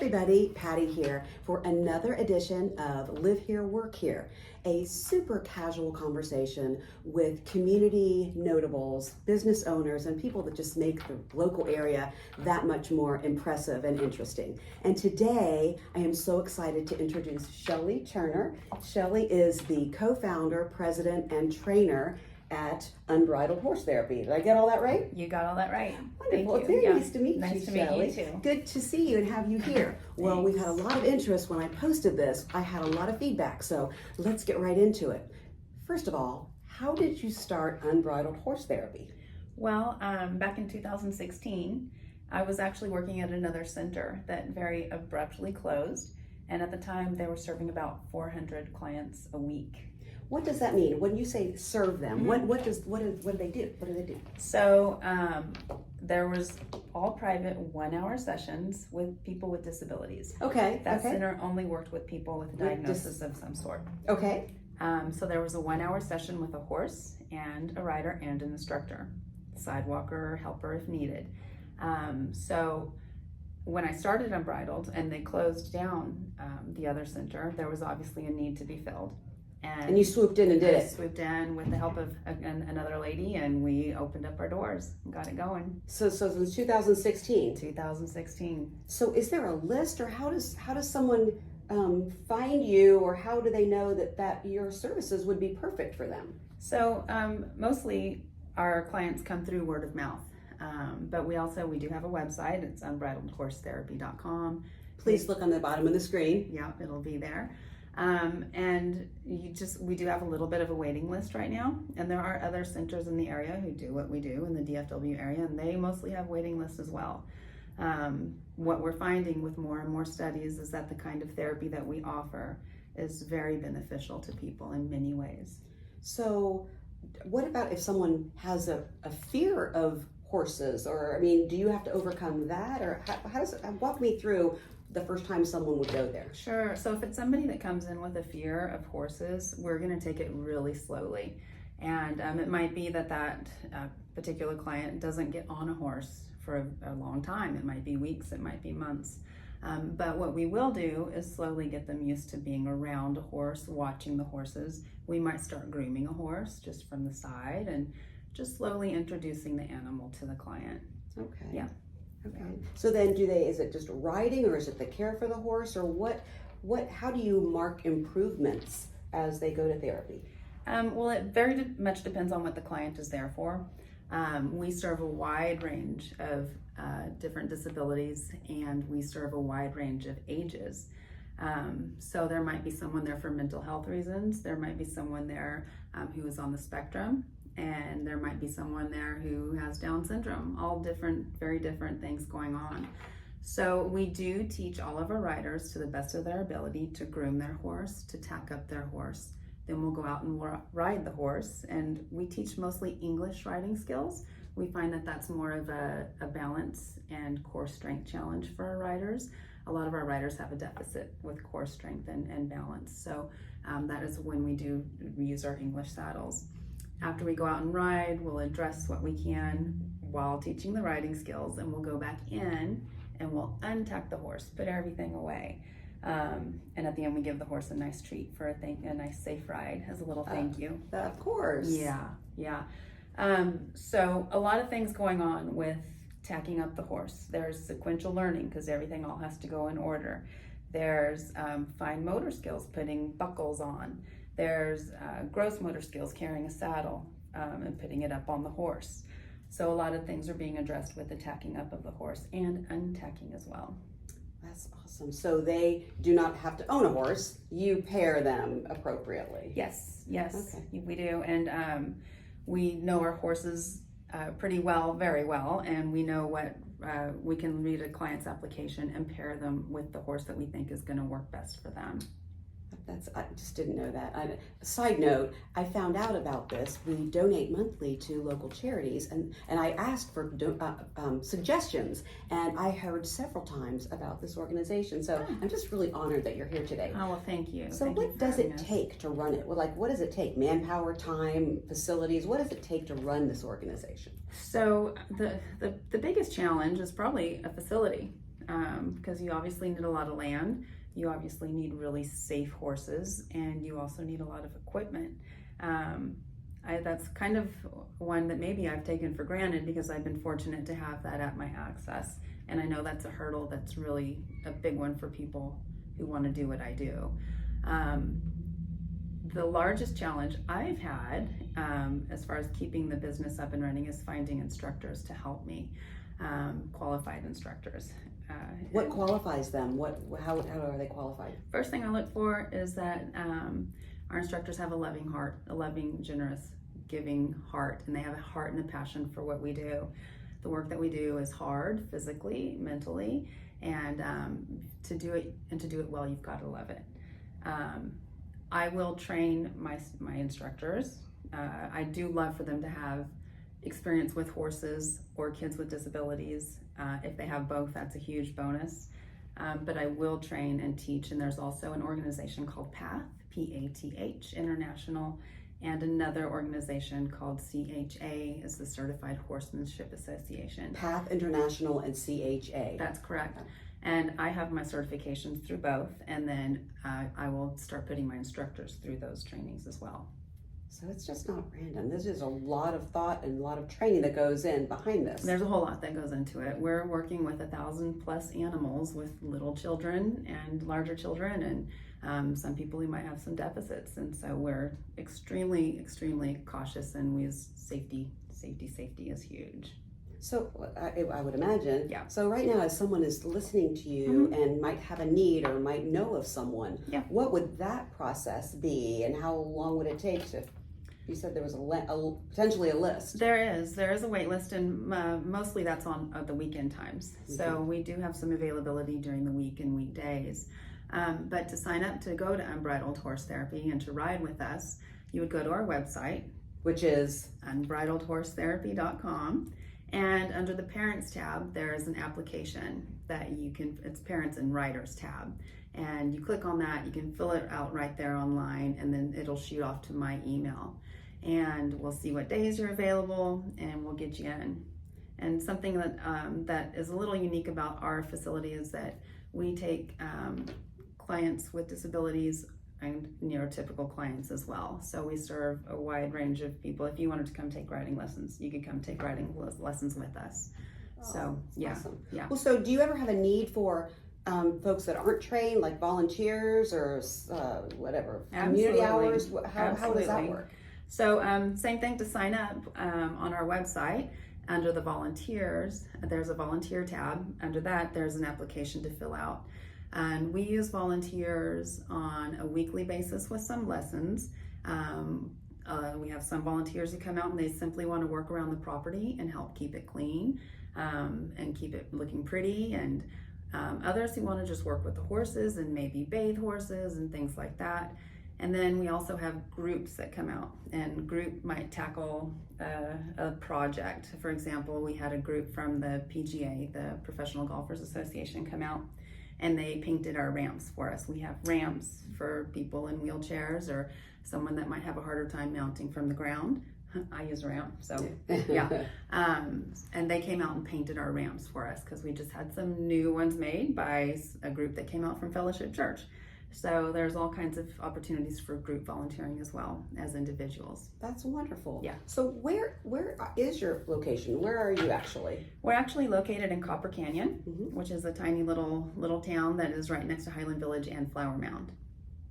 everybody, Patty here for another edition of Live Here, Work Here, a super casual conversation with community notables, business owners, and people that just make the local area that much more impressive and interesting. And today, I am so excited to introduce Shelly Turner. Shelly is the co-founder, president, and trainer at Unbridled Horse Therapy. Did I get all that right? You got all that right. Wonderful. Thank you. Very nice to meet you, Nice to Shelly. meet you too. Good to see you and have you here. Well, we've had a lot of interest when I posted this. I had a lot of feedback, so let's get right into it. First of all, how did you start Unbridled Horse Therapy? Well, back in 2016, I was actually working at another center that very abruptly closed. And at the time, they were serving about 400 clients a week. What does that mean? When you say serve them, what do they do? What do they do? So there was all private 1-hour sessions with people with disabilities. Okay. That center only worked with people with a diagnosis of some sort. Okay. So there was a 1-hour session with a horse and a rider and an instructor, sidewalker or helper if needed. So when I started Unbridled and they closed down the other center, there was obviously a need to be filled. And you swooped in and did it. Swooped in with the help of another lady, and we opened up our doors and got it going. So it was 2016. 2016. So is there a list, or how does someone find you, or how do they know that your services would be perfect for them? So mostly our clients come through word of mouth, but we do have a website. It's unbridledhorsetherapy.com. Please look on the bottom of the screen. Yeah, it'll be there. And we do have a little bit of a waiting list right now, and there are other centers in the area who do what we do in the DFW area, and they mostly have waiting lists as well. What we're finding with more and more studies is that the kind of therapy that we offer is very beneficial to people in many ways. So what about if someone has a fear of horses, or, I mean, do you have to overcome that, or how does it, walk me through the first time someone would go there? Sure. So if it's somebody that comes in with a fear of horses, we're going to take it really slowly. And it might be that particular client doesn't get on a horse for a long time. It might be weeks, it might be months. But what we will do is slowly get them used to being around a horse, watching the horses. We might start grooming a horse just from the side and just slowly introducing the animal to the client. Okay. Yeah. Okay. So then is it just riding, or is it the care for the horse, or how do you mark improvements as they go to therapy? Well, it very much depends on what the client is there for. We serve a wide range of different disabilities, and we serve a wide range of ages. So there might be someone there for mental health reasons. There might be someone there who is on the spectrum. And there might be someone there who has Down syndrome, all different, very different things going on. So we do teach all of our riders to the best of their ability to groom their horse, to tack up their horse. Then we'll go out and ride the horse, and we teach mostly English riding skills. We find that that's more of a balance and core strength challenge for our riders. A lot of our riders have a deficit with core strength and balance. So that is when we use our English saddles. After we go out and ride, we'll address what we can while teaching the riding skills, and we'll go back in and we'll untuck the horse, put everything away. And at the end, we give the horse a nice treat for a nice safe ride as a little thank you. Of course. Yeah. So a lot of things going on with tacking up the horse. There's sequential learning, because everything all has to go in order. There's fine motor skills, putting buckles on. There's gross motor skills, carrying a saddle and putting it up on the horse. So a lot of things are being addressed with the tacking up of the horse and untacking as well. That's awesome. So they do not have to own a horse. You pair them appropriately. Yes, Okay. we do. And we know our horses pretty well, very well, and we know what we can read a client's application and pair them with the horse that we think is going to work best for them. I just didn't know that. Side note, I found out about this. We donate monthly to local charities, and I asked for suggestions, and I heard several times about this organization. So I'm just really honored that you're here today. Oh, well, thank you. So what does it take to run it? Well, what does it take? Manpower, time, facilities? What does it take to run this organization? So the biggest challenge is probably a facility. because you obviously need a lot of land. You obviously need really safe horses, and you also need a lot of equipment. That's kind of one that maybe I've taken for granted because I've been fortunate to have that at my access. And I know that's a hurdle that's really a big one for people who want to do what I do. The largest challenge I've had as far as keeping the business up and running is finding instructors to help me, qualified instructors. What qualifies them? How are they qualified? First thing I look for is that our instructors have a loving heart, a loving, generous, giving heart, and they have a heart and a passion for what we do. The work that we do is hard, physically, mentally, and to do it well, you've got to love it. I will train my instructors. I do love for them to have experience with horses or kids with disabilities. If they have both, that's a huge bonus. But I will train and teach, and there's also an organization called PATH, P-A-T-H, International, and another organization called CHA, is the Certified Horsemanship Association. PATH International and CHA. That's correct. And I have my certifications through both, and then I will start putting my instructors through those trainings as well. So it's just not random. This is a lot of thought and a lot of training that goes in behind this. There's a whole lot that goes into it. We're working with 1,000+ animals, with little children and larger children, and some people who might have some deficits. And so we're extremely, extremely cautious, and we use safety is huge. So I would imagine. Yeah. So right now, as someone is listening to you and might have a need or might know of someone, what would that process be, and how long would it take to? You said there was potentially a list. There is a wait list, and mostly that's on the weekend times. So we do have some availability during the week and weekdays. But to sign up to go to Unbridled Horse Therapy and to ride with us, you would go to our website, which is unbridledhorsetherapy.com. And under the Parents tab, there is an application that it's Parents and Riders tab. And you click on that, you can fill it out right there online, and then it'll shoot off to my email. And we'll see what days you're available, and we'll get you in. And something that is a little unique about our facility is that we take clients with disabilities and neurotypical clients as well. So we serve a wide range of people. If you wanted to come take riding lessons, you could come take riding lessons with us. So yeah, awesome. Yeah. Well, so do you ever have a need for folks that aren't trained, like volunteers or whatever, community hours? How does that work? So same thing, to sign up on our website. Under the volunteers, there's a volunteer tab. Under that, there's an application to fill out. And we use volunteers on a weekly basis with some lessons. We have some volunteers who come out and they simply want to work around the property and help keep it clean and keep it looking pretty. And others who want to just work with the horses and maybe bathe horses and things like that. And then we also have groups that come out, and group might tackle a project. For example, we had a group from the PGA, the Professional Golfers Association, come out, and they painted our ramps for us. We have ramps for people in wheelchairs or someone that might have a harder time mounting from the ground. I use a ramp, so yeah. And they came out and painted our ramps for us because we just had some new ones made by a group that came out from Fellowship Church. So there's all kinds of opportunities for group volunteering as well as individuals. That's wonderful. Yeah. So where is your location? Where are you actually? We're actually located in Copper Canyon, which is a tiny little town that is right next to Highland Village and Flower Mound.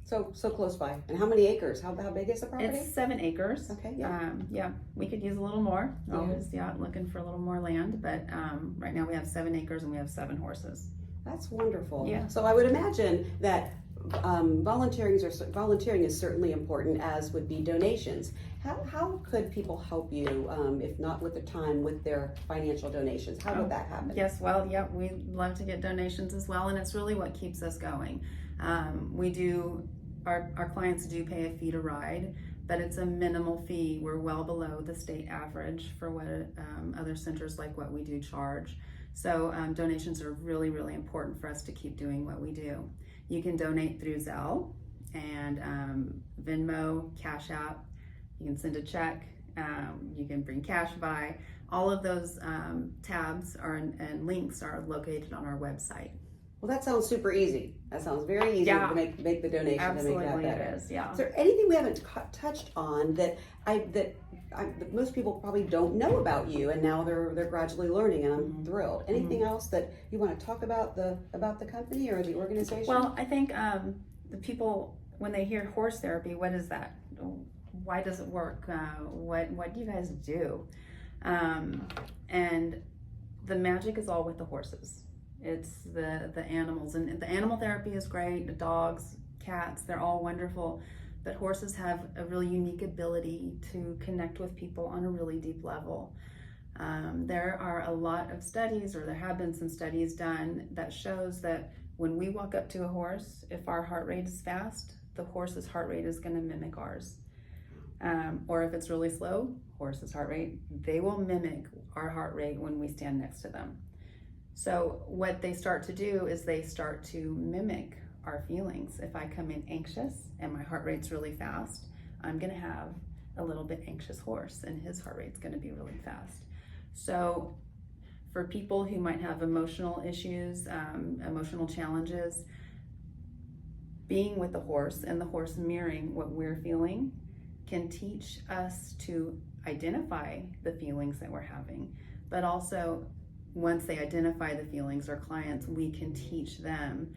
So close by. And how many acres? How big is the property? It's 7 acres. Okay. Yeah. Yeah. We could use a little more. Yeah. Always looking for a little more land, but right now we have 7 acres and we have 7 horses. That's wonderful. Yeah. So I would imagine that volunteering is certainly important, as would be donations. How could people help you, if not with the time, with their financial donations? How would that happen? Yes, well, yeah, we love to get donations as well, and it's really what keeps us going. Our clients do pay a fee to ride, but it's a minimal fee. We're well below the state average for what other centers like what we do charge. So donations are really, really important for us to keep doing what we do. You can donate through Zelle and Venmo, Cash App. You can send a check. You can bring cash by. All of those tabs and links are located on our website. Well, that sounds super easy. That sounds very easy to make the donation. Absolutely, to make that better. it is. Yeah. Is there anything we haven't touched on that most people probably don't know about you, and now they're gradually learning, and I'm thrilled. Anything else that you want to talk about the company or the organization? Well, I think the people, when they hear horse therapy, what is that? Why does it work? What do you guys do? And the magic is all with the horses. It's the animals, and the animal therapy is great. The dogs, cats, they're all wonderful, but horses have a really unique ability to connect with people on a really deep level. There are a lot of studies, or there have been some studies done that shows that when we walk up to a horse, if our heart rate is fast, the horse's heart rate is going to mimic ours. Or if it's really slow, horse's heart rate, they will mimic our heart rate when we stand next to them. So what they start to do is they start to mimic our feelings. If I come in anxious and my heart rate's really fast, I'm going to have a little bit anxious horse, and his heart rate's going to be really fast. So for people who might have emotional issues, emotional challenges, being with the horse and the horse mirroring what we're feeling can teach us to identify the feelings that we're having, but also once they identify the feelings, our clients, we can teach them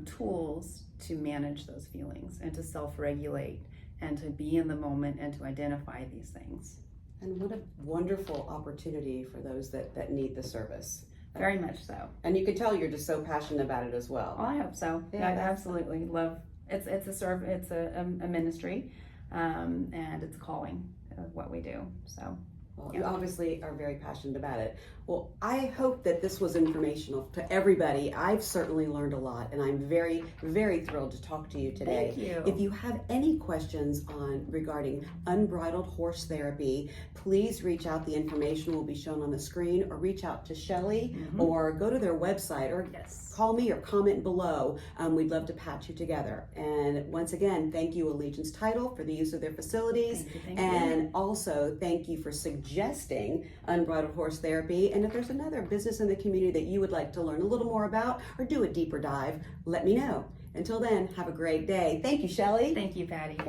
tools to manage those feelings and to self-regulate and to be in the moment and to identify these things. And what a wonderful opportunity for those that need the service. Very much so. And you can tell you're just so passionate about it as well. Well, I hope so. Yeah, I absolutely love it's a ministry, and it's a calling of what we do. So. Well, you obviously are very passionate about it. Well, I hope that this was informational to everybody. I've certainly learned a lot, and I'm very, very thrilled to talk to you today. Thank you. If you have any questions regarding unbridled horse therapy, please reach out. The information will be shown on the screen, or reach out to Shelly, or go to their website, or call me or comment below. We'd love to patch you together. And once again, thank you, Allegiance Title, for the use of their facilities. Thank and you. Also, thank you for suggesting unbridled horse therapy. And if there's another business in the community that you would like to learn a little more about or do a deeper dive, let me know. Until then, have a great day. Thank you, Shelly. Thank you, Patty.